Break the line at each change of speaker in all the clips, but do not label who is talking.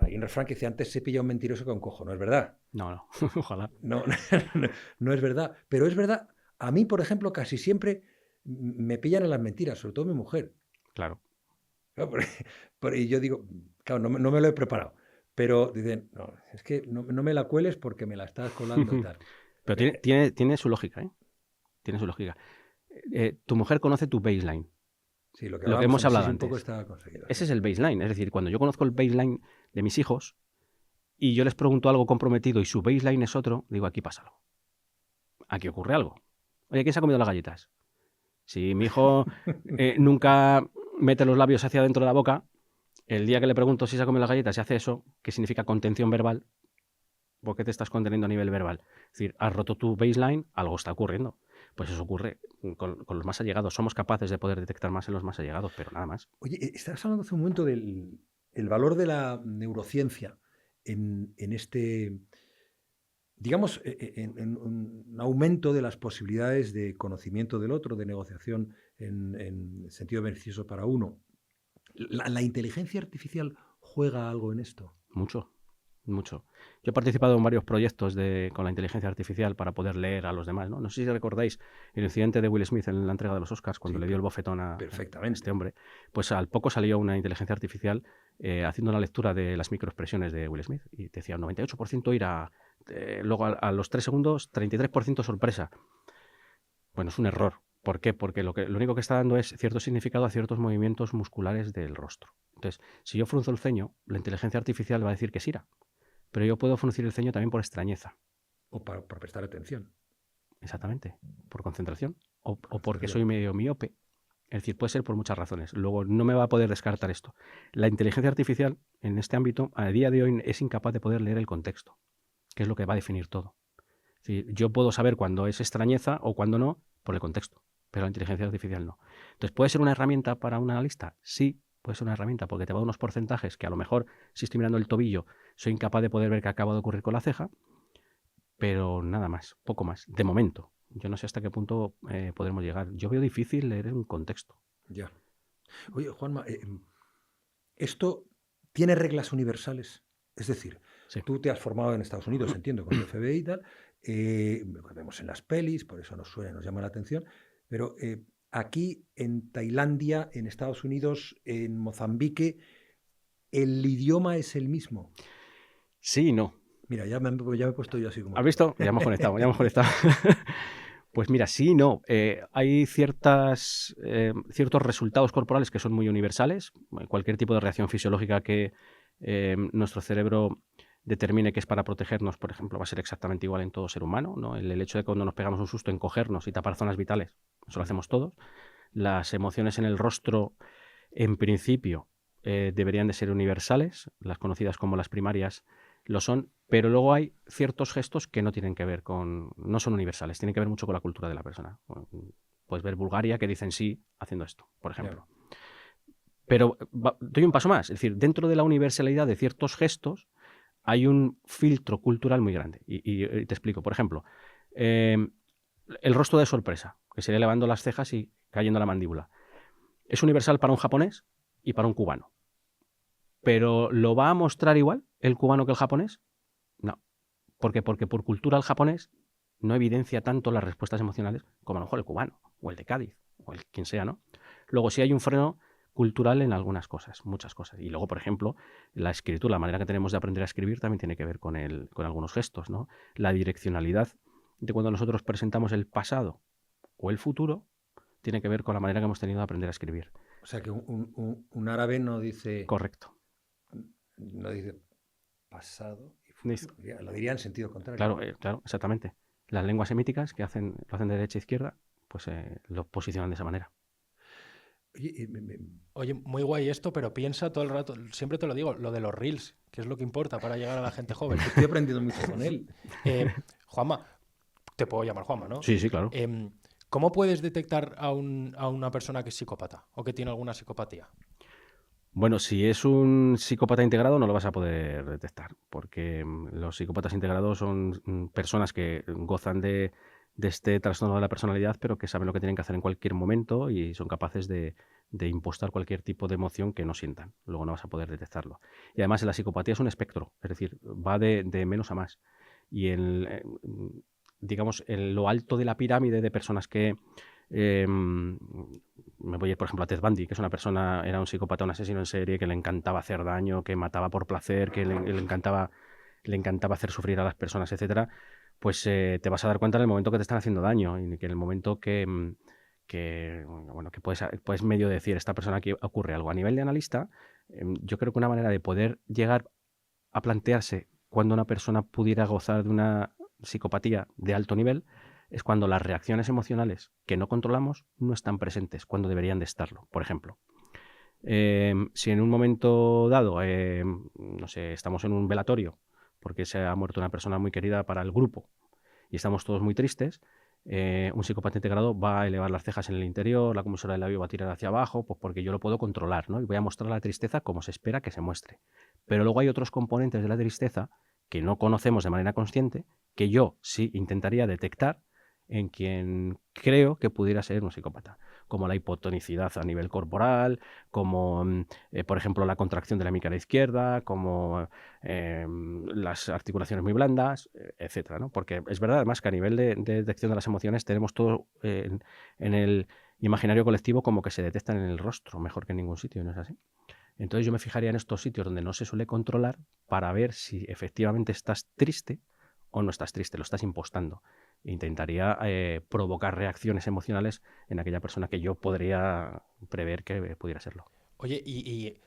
hay un refrán que dice, antes se pilla un mentiroso que un cojo. No es verdad.
No, ojalá.
No, no es verdad. Pero es verdad, a mí, por ejemplo, casi siempre me pillan en las mentiras, sobre todo mi mujer.
Claro.
Claro, y yo digo, claro, no me lo he preparado. Pero dicen, no, es que no me la cueles porque me la estás colando y tal.
Pero tiene su lógica, ¿eh? Tiene su lógica. Tu mujer conoce tu baseline,
Sí, lo que
lo que
hablábamos
hemos
antes, sí,
hablado
sí, un poco
antes.
está conseguido.
Ese
Sí.
es el baseline. Es decir, cuando yo conozco el baseline de mis hijos y yo les pregunto algo comprometido y su baseline es otro, digo, aquí pasa algo. Aquí ocurre algo. Oye, ¿quién se ha comido las galletas? Si mi hijo nunca mete los labios hacia dentro de la boca, el día que le pregunto si se ha comido las galletas y hace eso, que significa contención verbal, ¿por qué te estás conteniendo a nivel verbal? Es decir, has roto tu baseline, algo está ocurriendo. Pues eso ocurre con los más allegados. Somos capaces de poder detectar más en los más allegados, pero nada más.
Oye, estabas hablando hace un momento del el valor de la neurociencia en este, digamos, en un aumento de las posibilidades de conocimiento del otro, de negociación en sentido beneficioso para uno. ¿La inteligencia artificial juega algo en esto?
Mucho, mucho. Yo he participado en varios proyectos con la inteligencia artificial para poder leer a los demás, ¿no? No sé si recordáis el incidente de Will Smith en la entrega de los Oscars, cuando
Sí,
le dio el bofetón a este
perfectamente.
hombre. Pues al poco salió una inteligencia artificial haciendo una lectura de las microexpresiones de Will Smith y decía 98% ira, luego a los 3 segundos 33% sorpresa. Bueno, es un error. ¿Por qué? Porque lo único que está dando es cierto significado a ciertos movimientos musculares del rostro. Entonces, si yo frunzo el ceño, la inteligencia artificial va a decir que es ira. Pero yo puedo fruncir el ceño también por extrañeza.
O para prestar atención.
Exactamente. Por concentración. O porque
Concentración.
soy medio miope. Es decir, puede ser por muchas razones. Luego, no me va a poder descartar esto. La inteligencia artificial, en este ámbito, a día de hoy es incapaz de poder leer el contexto, que es lo que va a definir todo. Es decir, yo puedo saber cuándo es extrañeza o cuándo no por el contexto, pero la inteligencia artificial no. Entonces, ¿puede ser una herramienta para un analista? Sí, puede ser una herramienta porque te va a dar unos porcentajes que a lo mejor, si estoy mirando el tobillo, soy incapaz de poder ver qué acaba de ocurrir con la ceja, pero nada más, poco más, de momento. Yo no sé hasta qué punto podremos llegar. Yo veo difícil leer un contexto.
Ya. Oye, Juanma, ¿esto tiene reglas universales? Es decir,
Sí.
tú te has formado en Estados Unidos, entiendo, con el FBI y tal, lo vemos en las pelis, por eso nos llama la atención, pero aquí en Tailandia, en Estados Unidos, en Mozambique, ¿el idioma es el mismo?
Sí y no.
Mira, ya me he puesto yo así como
¿Has
tú.
visto? Ya hemos conectado, ya hemos conectado. Pues mira, sí y no. Hay ciertos resultados corporales que son muy universales. Cualquier tipo de reacción fisiológica que nuestro cerebro determine que es para protegernos, por ejemplo, va a ser exactamente igual en todo ser humano, ¿no? El hecho de que cuando nos pegamos un susto, encogernos y tapar zonas vitales, eso lo hacemos todos. Las emociones en el rostro, en principio, deberían de ser universales. Las conocidas como las primarias lo son, pero luego hay ciertos gestos que no tienen que ver no son universales, tienen que ver mucho con la cultura de la persona. Puedes ver Bulgaria que dicen sí haciendo esto, por ejemplo.
Ya.
Pero doy un paso más, es decir, dentro de la universalidad de ciertos gestos hay un filtro cultural muy grande. Y te explico, por ejemplo, el rostro de sorpresa, que sería elevando las cejas y cayendo la mandíbula. Es universal para un japonés y para un cubano. ¿Pero lo va a mostrar igual el cubano que el japonés? No. ¿Por qué? Porque por cultura el japonés no evidencia tanto las respuestas emocionales como a lo mejor el cubano, o el de Cádiz, o el quien sea, ¿no? Luego sí hay un freno cultural en algunas cosas, muchas cosas. Y luego, por ejemplo, la escritura, la manera que tenemos de aprender a escribir también tiene que ver con algunos gestos, ¿no? La direccionalidad de cuando nosotros presentamos el pasado o el futuro tiene que ver con la manera que hemos tenido de aprender a escribir.
O sea que un árabe
Correcto.
no dice pasado y futuro, lo diría en sentido contrario.
Claro, claro, exactamente. Las lenguas semíticas que lo hacen de derecha a izquierda, pues lo posicionan de esa manera.
Oye,
Oye, muy guay esto, pero piensa todo el rato, siempre te lo digo, lo de los reels, que es lo que importa para llegar a la gente joven.
estoy aprendiendo mucho con él.
Juanma, te puedo llamar Juanma, ¿no?
Sí, sí, claro.
¿Cómo puedes detectar a una persona que es psicópata o que tiene alguna psicopatía?
Bueno, si es un psicópata integrado no lo vas a poder detectar, porque los psicópatas integrados son personas que gozan de este trastorno de la personalidad, pero que saben lo que tienen que hacer en cualquier momento y son capaces de impostar cualquier tipo de emoción que no sientan. Luego no vas a poder detectarlo. Y además la psicopatía es un espectro, es decir, va de menos a más. Y digamos, en lo alto de la pirámide de personas que... me voy a ir, por ejemplo, a Ted Bundy, que es una persona, era un psicópata, un asesino en serie, que le encantaba hacer daño, que mataba por placer, que le encantaba hacer sufrir a las personas, etcétera. Pues te vas a dar cuenta en el momento que te están haciendo daño y que en el momento que puedes medio decir, esta persona aquí ocurre algo. A nivel de analista, yo creo que una manera de poder llegar a plantearse cuando una persona pudiera gozar de una psicopatía de alto nivel es cuando las reacciones emocionales que no controlamos no están presentes, cuando deberían de estarlo. Por ejemplo, si en un momento dado, no sé, estamos en un velatorio porque se ha muerto una persona muy querida para el grupo y estamos todos muy tristes, un psicópata integrado va a elevar las cejas en el interior, la comisura del labio va a tirar hacia abajo, pues porque yo lo puedo controlar, ¿no? Y voy a mostrar la tristeza como se espera que se muestre. Pero luego hay otros componentes de la tristeza que no conocemos de manera consciente, que yo sí intentaría detectar en quien creo que pudiera ser un psicópata, como la hipotonicidad a nivel corporal, como, por ejemplo, la contracción de la hemicara izquierda, como las articulaciones muy blandas, etcétera, ¿no? Porque es verdad, además, que a nivel de detección de las emociones tenemos todo en el imaginario colectivo como que se detectan en el rostro, mejor que en ningún sitio, ¿no es así? Entonces yo me fijaría en estos sitios donde no se suele controlar para ver si efectivamente estás triste o no estás triste, lo estás impostando. Intentaría provocar reacciones emocionales en aquella persona que yo podría prever que pudiera serlo.
Oye,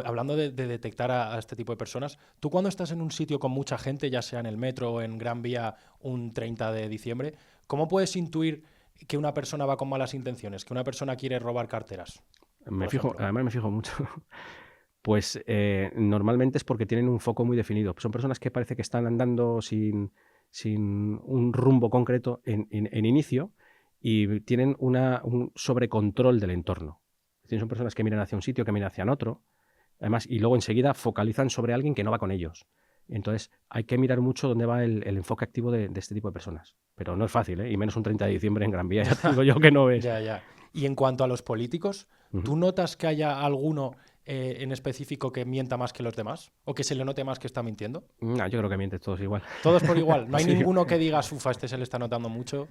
hablando de detectar a este tipo de personas, tú cuando estás en un sitio con mucha gente, ya sea en el metro o en Gran Vía un 30 de diciembre, ¿cómo puedes intuir que una persona va con malas intenciones, que una persona quiere robar carteras?
Además me fijo mucho. Pues normalmente es porque tienen un foco muy definido. Son personas que parece que están andando sin un rumbo concreto en inicio y tienen un sobrecontrol del entorno. Es decir, son personas que miran hacia un sitio, que miran hacia otro, además, y luego enseguida focalizan sobre alguien que no va con ellos. Entonces hay que mirar mucho dónde va el enfoque activo de este tipo de personas. Pero no es fácil, ¿eh? Y menos un 30 de diciembre en Gran Vía, ya te digo yo que no ves.
Ya. Y en cuanto a los políticos, ¿tú notas que haya alguno en específico que mienta más que los demás? ¿O que se le note más que está mintiendo?
No, yo creo que mienten todos igual.
Todos por igual. No hay
Sí.
ninguno que digas, ufa, este se le está notando mucho.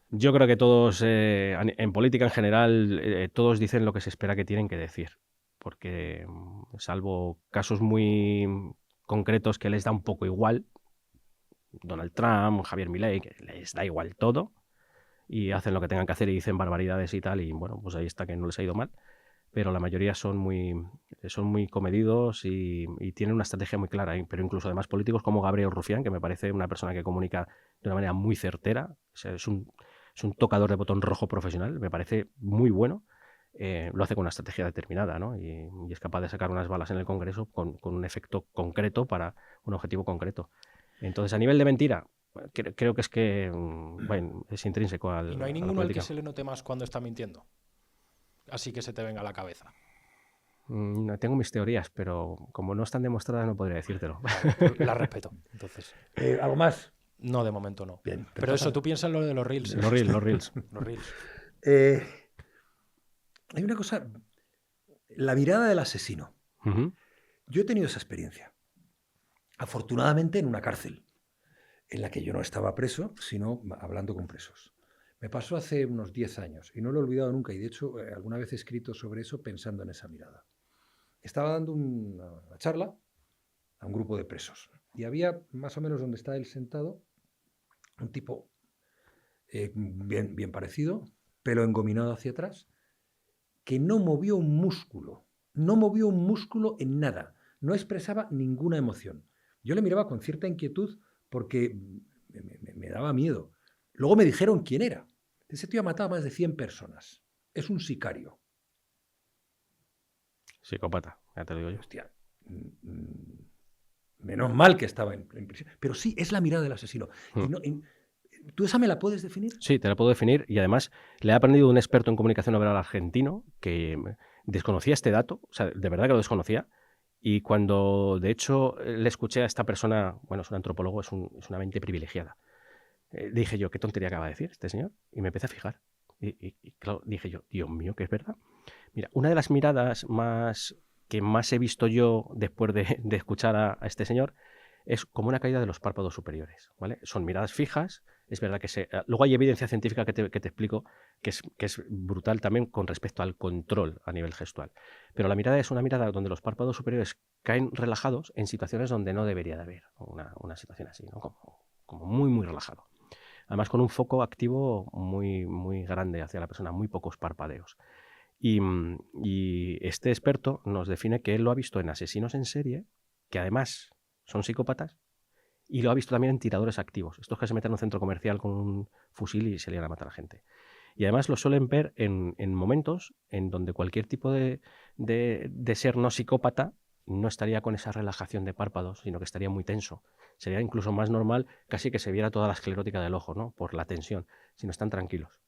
Yo creo que todos, en política en general, todos dicen lo que se espera que tienen que decir. Porque, salvo casos muy concretos que les da un poco igual, Donald Trump, Javier Milei, que les da igual todo, y hacen lo que tengan que hacer y dicen barbaridades y tal, y bueno, pues ahí está que no les ha ido mal. Pero la mayoría son muy comedidos y tienen una estrategia muy clara. Pero incluso además políticos como Gabriel Rufián, que me parece una persona que comunica de una manera muy certera, o sea, es un tocador de botón rojo profesional, me parece muy bueno. Lo hace con una estrategia determinada, ¿no? Y es capaz de sacar unas balas en el Congreso con un efecto concreto para un objetivo concreto. Entonces, a nivel de mentira, creo que es que bueno, es intrínseco a la política.
¿Y no hay ninguno al que se le note más cuando está mintiendo? Así que se te venga a la cabeza.
Tengo mis teorías, pero como no están demostradas no podría decírtelo.
Vale, la respeto, entonces.
¿Algo más?
No, de momento no.
Bien,
pero eso, tú piensas en lo de los reels.
Los reels.
Los reels.
Hay una cosa, la mirada del asesino. Yo he tenido esa experiencia. Afortunadamente en una cárcel, en la que yo no estaba preso, sino hablando con presos. Me pasó hace unos 10 años y no lo he olvidado nunca, y de hecho alguna vez he escrito sobre eso pensando en esa mirada. Estaba dando una charla a un grupo de presos y había más o menos donde está él sentado un tipo bien parecido, pelo engominado hacia atrás, que no movió un músculo en nada, no expresaba ninguna emoción. Yo le miraba con cierta inquietud porque me daba miedo. Luego me dijeron quién era. Ese tío ha matado a más de 100 personas. Es un sicario.
Psicópata, ya te lo digo yo.
Hostia, menos mal que estaba en prisión. Pero sí, es la mirada del asesino. ¿Tú esa me la puedes definir?
Sí, te la puedo definir, y además le he aprendido un experto en comunicación no verbal argentino que desconocía este dato, o sea, de verdad que lo desconocía, y cuando de hecho le escuché a esta persona, bueno, es un antropólogo, es una mente privilegiada. Dije yo, ¿qué tontería acaba de decir este señor? Y me empecé a fijar. Y claro, dije yo, Dios mío, que es verdad. Mira, una de las miradas que más he visto yo después de escuchar a este señor es como una caída de los párpados superiores, ¿vale? Son miradas fijas, es verdad que luego hay evidencia científica que te explico que es brutal también con respecto al control a nivel gestual. Pero la mirada es una mirada donde los párpados superiores caen relajados en situaciones donde no debería de haber una situación así, ¿no? Como muy, muy relajado. Además con un foco activo muy, muy grande hacia la persona, muy pocos parpadeos. Y este experto nos define que él lo ha visto en asesinos en serie, que además son psicópatas, y lo ha visto también en tiradores activos, estos que se meten en un centro comercial con un fusil y se lían a matar a la gente. Y además lo suelen ver en momentos en donde cualquier tipo de ser no psicópata no estaría con esa relajación de párpados, sino que estaría muy tenso. Sería incluso más normal casi que se viera toda la esclerótica del ojo, ¿no? Por la tensión, si no están tranquilos.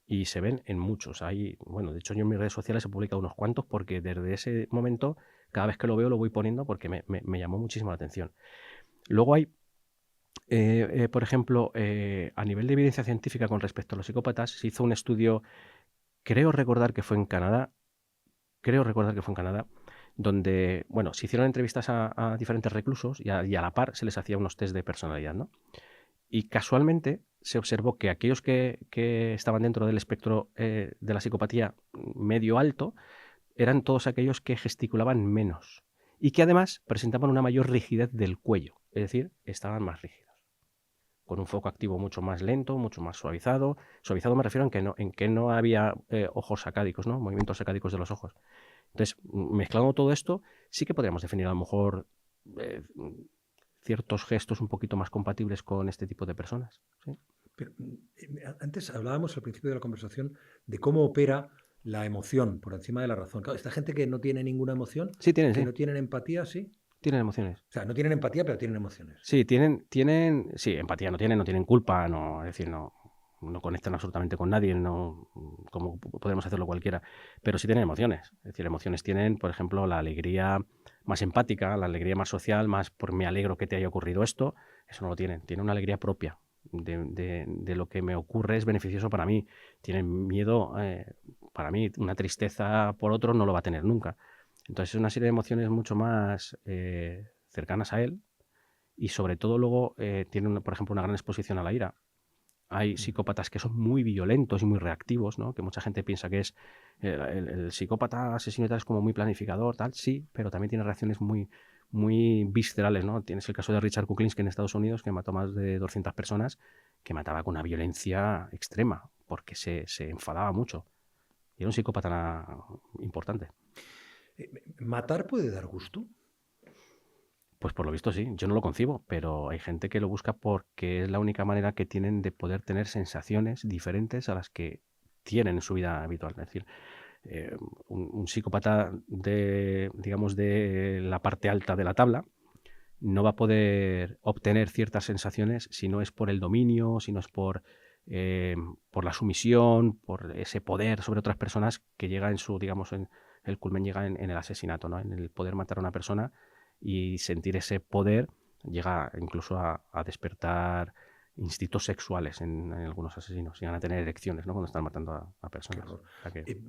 Y se ven en muchos. Bueno, de hecho yo en mis redes sociales he publicado unos cuantos porque desde ese momento, cada vez que lo veo lo voy poniendo porque me llamó muchísimo la atención. Luego hay, por ejemplo, a nivel de evidencia científica con respecto a los psicópatas, se hizo un estudio, creo recordar que fue en Canadá, donde, bueno, se hicieron entrevistas a diferentes reclusos y a la par se les hacía unos test de personalidad, ¿no? Y casualmente se observó que aquellos que estaban dentro del espectro de la psicopatía medio alto eran todos aquellos que gesticulaban menos y que además presentaban una mayor rigidez del cuello, es decir, estaban más rígidos, con un foco activo mucho más lento, mucho más suavizado. Suavizado me refiero en que no había ojos sacádicos, ¿no? Movimientos sacádicos de los ojos. Entonces, mezclando todo esto, sí que podríamos definir a lo mejor ciertos gestos un poquito más compatibles con este tipo de personas. ¿Sí?
Pero, antes hablábamos al principio de la conversación de cómo opera la emoción por encima de la razón. Claro, esta gente que no tiene ninguna emoción,
Sí, tienen,
que
sí.
no tienen empatía, sí.
Tienen emociones.
O sea, no tienen empatía, pero tienen emociones.
Sí, sí, empatía no tienen culpa, no, es decir, no conectan absolutamente con nadie, no, como podemos hacerlo cualquiera, pero sí tienen emociones. Es decir, emociones tienen, por ejemplo, la alegría más empática, la alegría más social, más por me alegro que te haya ocurrido esto, eso no lo tienen. Tienen una alegría propia de lo que me ocurre es beneficioso para mí. Tienen miedo, para mí, una tristeza por otro no lo va a tener nunca. Entonces es una serie de emociones mucho más cercanas a él y sobre todo luego tienen, por ejemplo, una gran exposición a la ira. Hay psicópatas que son muy violentos y muy reactivos, ¿no? Que mucha gente piensa que es el psicópata asesino y tal es como muy planificador, tal, sí, pero también tiene reacciones muy, muy viscerales, ¿no? Tienes el caso de Richard Kuklinski en Estados Unidos, que mató a más de 200 personas, que mataba con una violencia extrema, porque se enfadaba mucho. Y era un psicópata importante.
¿Matar puede dar gusto?
Pues por lo visto sí, yo no lo concibo, pero hay gente que lo busca porque es la única manera que tienen de poder tener sensaciones diferentes a las que tienen en su vida habitual. Es decir, un psicópata digamos, de la parte alta de la tabla no va a poder obtener ciertas sensaciones si no es por el dominio, si no es por la sumisión, por ese poder sobre otras personas que llega digamos, el culmen llega en el asesinato, ¿no? En el poder matar a una persona y sentir ese poder llega incluso a despertar instintos sexuales en algunos asesinos, llegan a tener erecciones, ¿no? Cuando están matando a personas. O sea que...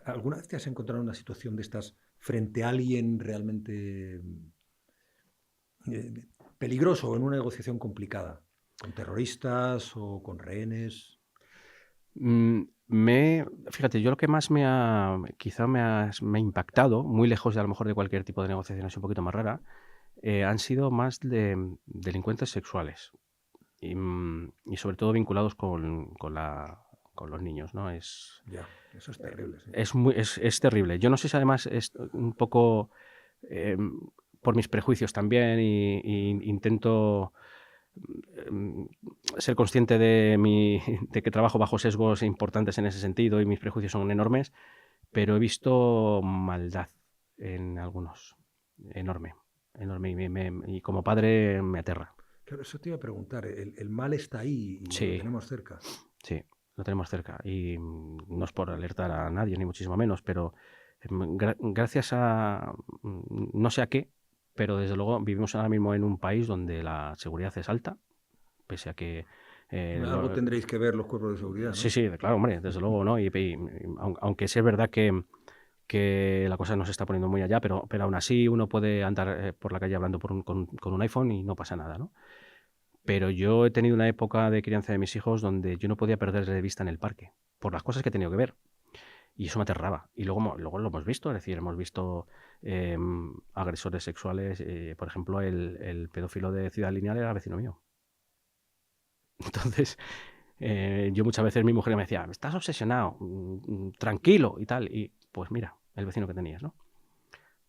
¿Alguna vez te has encontrado en una situación de estas frente a alguien realmente peligroso o en una negociación complicada? ¿Con terroristas o con rehenes?
Fíjate, yo lo que más quizá me ha impactado, muy lejos de a lo mejor de cualquier tipo de negociación así un poquito más rara, han sido más de delincuentes sexuales y sobre todo vinculados con los niños, ¿no?
Ya, eso es terrible. Sí.
Es terrible. Yo no sé si además es un poco por mis prejuicios también y intento ser consciente de que trabajo bajo sesgos importantes en ese sentido y mis prejuicios son enormes, pero he visto maldad en algunos, enorme, y como padre me aterra.
Claro, eso te iba a preguntar, el mal está ahí y
Sí,
lo tenemos cerca.
Sí, lo tenemos cerca y no es por alertar a nadie, ni muchísimo menos, pero gracias a no sé a qué, pero desde luego vivimos ahora mismo en un país donde la seguridad es alta, pese a que
Algo tendréis que ver los cuerpos de seguridad, ¿no?
Sí, sí, claro, hombre, desde luego, ¿no? Aunque sí es verdad que la cosa no se está poniendo muy allá, pero aún así uno puede andar por la calle hablando con un iPhone y no pasa nada, ¿no? Pero yo he tenido una época de crianza de mis hijos donde yo no podía perder de vista en el parque, por las cosas que he tenido que ver. Y eso me aterraba. Y luego lo hemos visto, es decir, hemos visto agresores sexuales. Por ejemplo, el pedófilo de Ciudad Lineal era vecino mío. Entonces, yo muchas veces mi mujer me decía, estás obsesionado, tranquilo y tal. Y pues mira, el vecino que tenías, ¿no?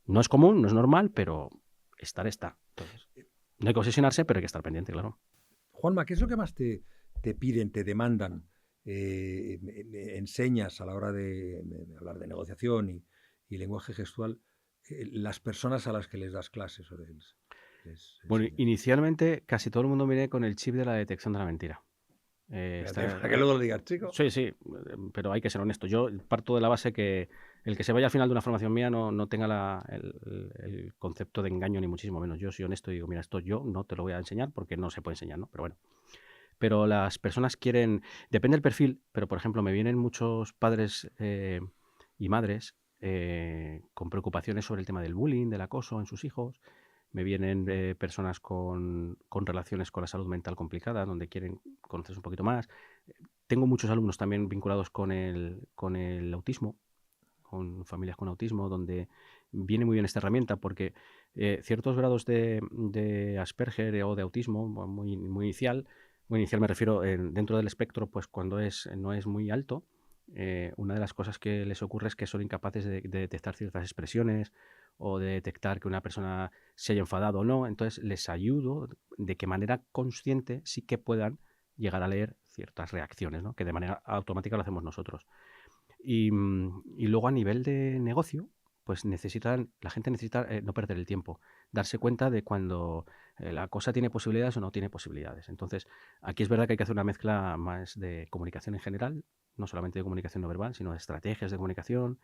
No es común, no es normal, pero estar está. Entonces, no hay que obsesionarse, pero hay que estar pendiente, claro.
Juanma, ¿qué es lo que más te piden, te demandan, enseñas a la hora de hablar de negociación y lenguaje gestual, las personas a las que les das clases o les
Bueno,
enseñas?
inicialmente casi todo el mundo viene con el chip de la detección de la mentira.
Para que luego lo digas, chico.
Sí, sí, pero hay que ser honesto. Yo parto de la base que el que se vaya al final de una formación mía no tenga el concepto de engaño ni muchísimo menos. Yo soy honesto y digo, mira, esto yo no te lo voy a enseñar porque no se puede enseñar, ¿no? Pero bueno. Pero las personas quieren, depende del perfil, pero por ejemplo me vienen muchos padres y madres con preocupaciones sobre el tema del bullying, del acoso en sus hijos. Me vienen personas con relaciones con la salud mental complicadas, donde quieren conocerse un poquito más. Tengo muchos alumnos también vinculados con el autismo, con familias con autismo, donde viene muy bien esta herramienta porque ciertos grados de Asperger o de autismo muy inicial me refiero dentro del espectro, pues cuando no es muy alto, una de las cosas que les ocurre es que son incapaces de detectar ciertas expresiones o de detectar que una persona se haya enfadado o no. Entonces les ayudo de que manera consciente sí que puedan llegar a leer ciertas reacciones, ¿no? Que de manera automática lo hacemos nosotros. Y luego a nivel de negocio, pues la gente necesita no perder el tiempo, darse cuenta de cuando la cosa tiene posibilidades o no tiene posibilidades. Entonces, aquí es verdad que hay que hacer una mezcla más de comunicación en general, no solamente de comunicación no verbal, sino de estrategias de comunicación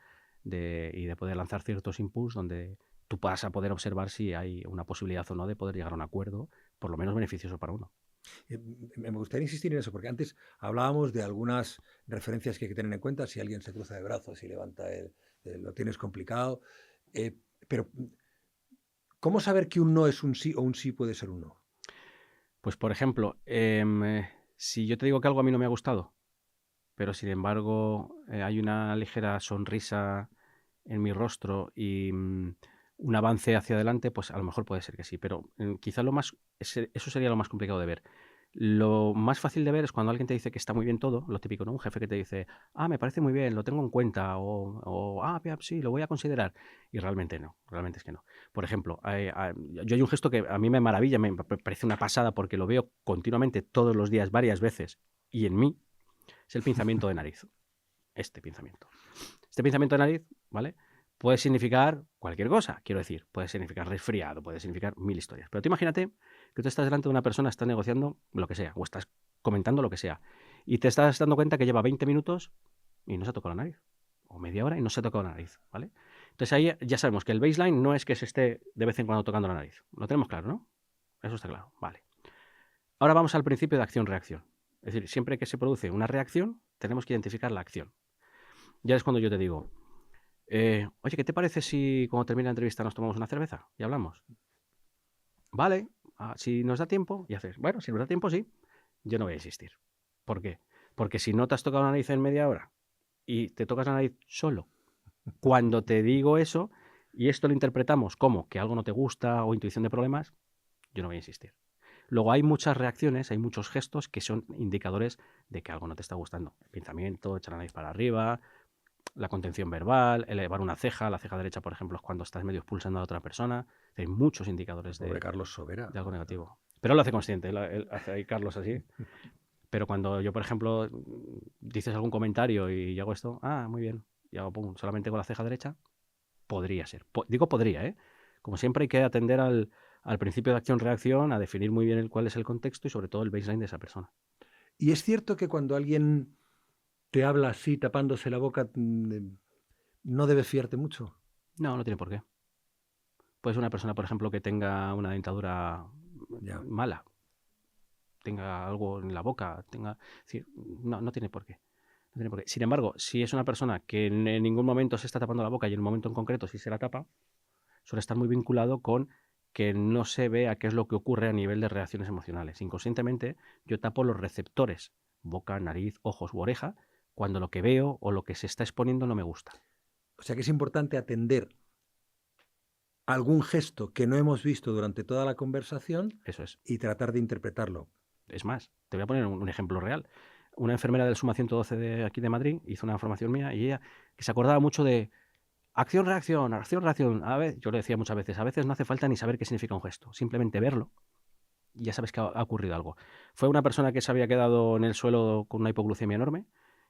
y de poder lanzar ciertos inputs donde tú vas a poder observar si hay una posibilidad o no de poder llegar a un acuerdo, por lo menos beneficioso para uno.
Me gustaría insistir en eso, porque antes hablábamos de algunas referencias que hay que tener en cuenta. Si alguien se cruza de brazos y levanta lo tienes complicado. Pero, ¿cómo saber que un no es un sí o un sí puede ser un no?
Pues, por ejemplo, si yo te digo que algo a mí no me ha gustado, pero sin embargo hay una ligera sonrisa en mi rostro y un avance hacia adelante, pues a lo mejor puede ser que sí, pero quizá eso sería lo más complicado de ver. Lo más fácil de ver es cuando alguien te dice que está muy bien todo, lo típico, ¿no? Un jefe que te dice, me parece muy bien, lo tengo en cuenta, sí, lo voy a considerar. Y realmente no, realmente es que no. Por ejemplo, yo hay un gesto que a mí me maravilla, me parece una pasada porque lo veo continuamente todos los días, varias veces, y en mí, es el pinzamiento de nariz. Este pinzamiento de nariz, ¿vale? Puede significar cualquier cosa, quiero decir. Puede significar resfriado, puede significar mil historias. Pero tú imagínate que tú estás delante de una persona, estás negociando lo que sea, o estás comentando lo que sea, y te estás dando cuenta que lleva 20 minutos y no se ha tocado la nariz. O media hora y no se ha tocado la nariz, ¿vale? Entonces ahí ya sabemos que el baseline no es que se esté de vez en cuando tocando la nariz. Lo tenemos claro, ¿no? Eso está claro, vale. Ahora vamos al principio de acción-reacción. Es decir, siempre que se produce una reacción, tenemos que identificar la acción. Ya es cuando yo te digo, oye, ¿qué te parece si cuando termine la entrevista nos tomamos una cerveza y hablamos? Vale, si nos da tiempo, y haces, bueno, si nos da tiempo, sí, yo no voy a insistir. ¿Por qué? Porque si no te has tocado la nariz en media hora y te tocas la nariz solo, cuando te digo eso, y esto lo interpretamos como que algo no te gusta o intuición de problemas, yo no voy a insistir. Luego hay muchas reacciones, hay muchos gestos que son indicadores de que algo no te está gustando. El pensamiento, echar la nariz para arriba, la contención verbal, elevar una ceja, la ceja derecha, por ejemplo, es cuando estás medio expulsando a la otra persona. Hay muchos indicadores de
Carlos Sobera.
De algo negativo. Pero él lo hace consciente, él hace ahí Carlos así. Pero cuando yo, por ejemplo, dices algún comentario y yo hago esto, muy bien, y hago pum, solamente con la ceja derecha, podría ser. Digo podría, ¿eh? Como siempre hay que atender al principio de acción-reacción, a definir muy bien cuál es el contexto y sobre todo el baseline de esa persona.
¿Y es cierto que cuando alguien te habla así, tapándose la boca, no debes fiarte mucho?
No, no tiene por qué. Puede ser una persona, por ejemplo, que tenga una dentadura mala. tenga algo en la boca, es decir, no tiene por qué. No tiene por qué. Sin embargo, si es una persona que en ningún momento se está tapando la boca y en un momento en concreto sí se la tapa, suele estar muy vinculado con que no se vea qué es lo que ocurre a nivel de reacciones emocionales. Inconscientemente yo tapo los receptores, boca, nariz, ojos u oreja, cuando lo que veo o lo que se está exponiendo no me gusta.
O sea que es importante atender algún gesto que no hemos visto durante toda la conversación
Eso es.
y tratar de interpretarlo.
Es más, te voy a poner un ejemplo real. Una enfermera del Suma 112 de aquí de Madrid hizo una formación mía y ella que se acordaba mucho de acción-reacción, acción-reacción. A ver, yo le decía muchas veces, a veces no hace falta ni saber qué significa un gesto, simplemente verlo y ya sabes que ha ocurrido algo. Fue una persona que se había quedado en el suelo con una hipoglucemia enorme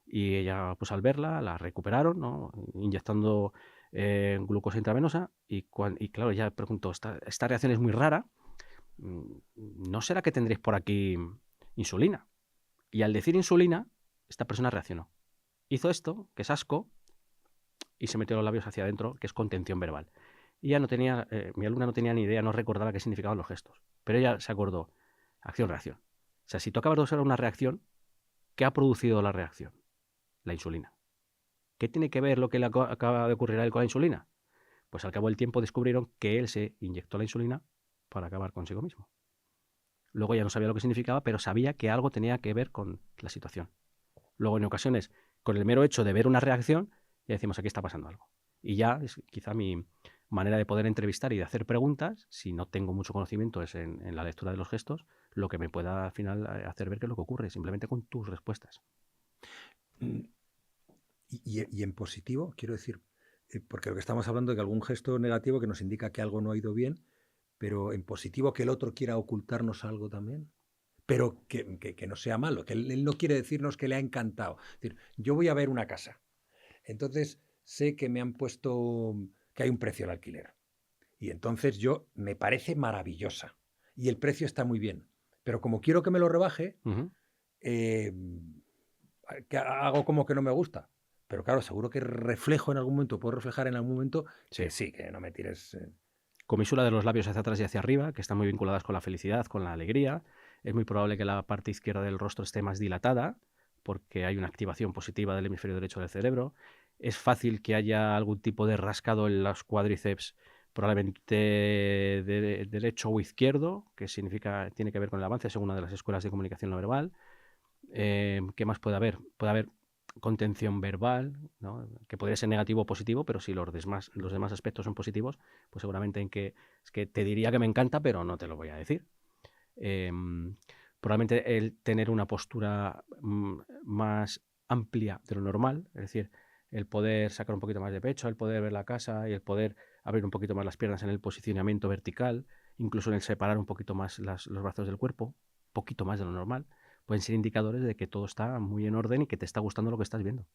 y ella, pues al verla, la recuperaron, ¿no? Inyectando glucosa intravenosa y claro, ella preguntó, esta reacción es muy rara, ¿no será que tendréis por aquí insulina? Y al decir insulina, esta persona reaccionó. Hizo esto, que es asco, y se metió los labios hacia adentro, que es contención verbal. Y ella no tenía, mi alumna no tenía ni idea, no recordaba qué significaban los gestos. Pero ella se acordó, acción-reacción. O sea, si tú acabas de usar una reacción, ¿qué ha producido la reacción? La insulina. ¿Qué tiene que ver lo que le acaba de ocurrir a él con la insulina? Pues al cabo del tiempo descubrieron que él se inyectó la insulina para acabar consigo mismo. Luego ya no sabía lo que significaba, pero sabía que algo tenía que ver con la situación. Luego, en ocasiones, con el mero hecho de ver una reacción, ya decimos, aquí está pasando algo. Y ya es quizá mi manera de poder entrevistar y de hacer preguntas, si no tengo mucho conocimiento es en la lectura de los gestos, lo que me pueda al final hacer ver qué es lo que ocurre, simplemente con tus respuestas.
Y en positivo, quiero decir, porque lo que estamos hablando es de algún gesto negativo que nos indica que algo no ha ido bien, pero en positivo que el otro quiera ocultarnos algo también, pero que no sea malo, que él no quiere decirnos que le ha encantado. Es decir, yo voy a ver una casa, entonces sé que me han puesto, que hay un precio al alquiler, y entonces me parece maravillosa, y el precio está muy bien, pero como quiero que me lo rebaje, que hago como que no me gusta. Pero claro, seguro que reflejo en algún momento, puedo reflejar en algún momento que sí, que no me tires...
Comisura de los labios hacia atrás y hacia arriba, que están muy vinculadas con la felicidad, con la alegría. Es muy probable que la parte izquierda del rostro esté más dilatada, porque hay una activación positiva del hemisferio derecho del cerebro. Es fácil que haya algún tipo de rascado en los cuádriceps, probablemente de derecho o izquierdo, que tiene que ver con el avance según una de las escuelas de comunicación no verbal. ¿Qué más puede haber? Puede haber contención verbal, ¿no? Que podría ser negativo o positivo, pero si los demás aspectos son positivos, pues seguramente es que te diría que me encanta, pero no te lo voy a decir. Probablemente el tener una postura más amplia de lo normal, es decir, el poder sacar un poquito más de pecho, el poder ver la casa y el poder abrir un poquito más las piernas en el posicionamiento vertical, incluso en el separar un poquito más los brazos del cuerpo, un poquito más de lo normal, pueden ser indicadores de que todo está muy en orden y que te está gustando lo que estás viendo.